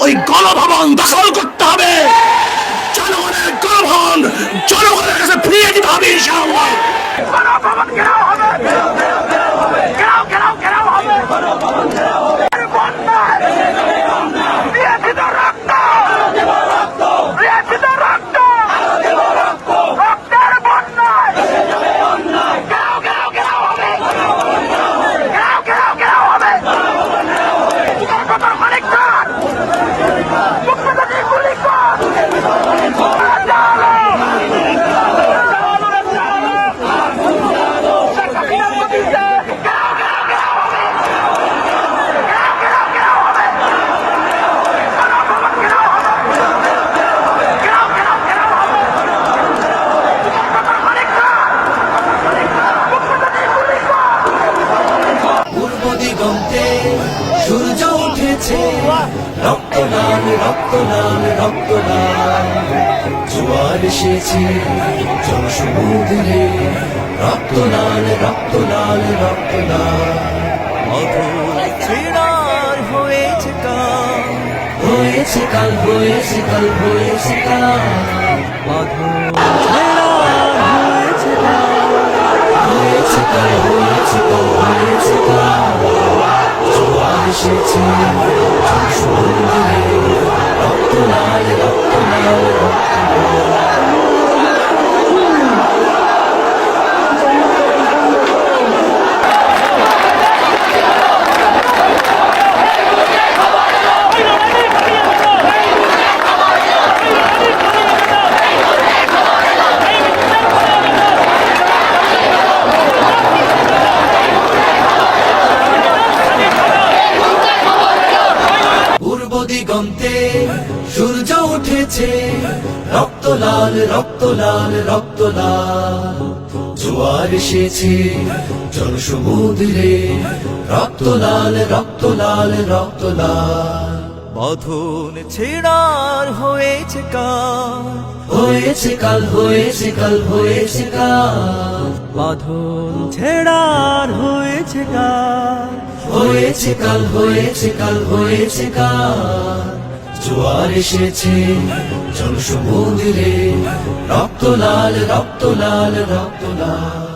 ওই গণভবন দখল করতে হবে, জনগণের গণভবন জনগণের কাছে ফিরিয়ে দিতে হবে ইনশাআল্লাহ। গণভবন ঘেরাও হবে, ঘেরাও ঘেরাও ঘেরাও হবে, গণভবন ঘেরাও হবে। সূর্য উঠেছে, রক্ত লাল রক্ত লাল রক্ত লাল, জোয়ার এসেছে জনসমুদ্রে, রক্ত লাল রক্ত লাল রক্ত লাল। অধৈর্যের হয়েছে কাল, হয়েছে কাল হয়েছে কাল হয়েছে কাল, অধৈর্যের হয়েছে কাল, হয়েছে কাল হয়েছে কাল হয়েছে কাল, জোয়ার এসেছে জনসমুদ্রে, রক্ত লাল রক্ত লাল রক্ত লাল। দিগন্তে সূর্য উঠেছে, রক্ত লাল রক্ত লাল রক্ত লাল, জোয়ার এসেছে জনসমুদ্রে, রক্ত লাল রক্ত লাল রক্ত লাল। বাঁধন ছেড়ার হয়েছে কাল, হয়েছে কাল হয়েছে কাল হয়েছে কাল, বাঁধন ছেড়ার হয়েছে কাল, হয়েছে কাল হয়েছে কাল হয়েছে কাল, জোয়ার এসেছে জনসমুদ্রে, রক্ত লাল রক্ত লাল রক্ত লাল।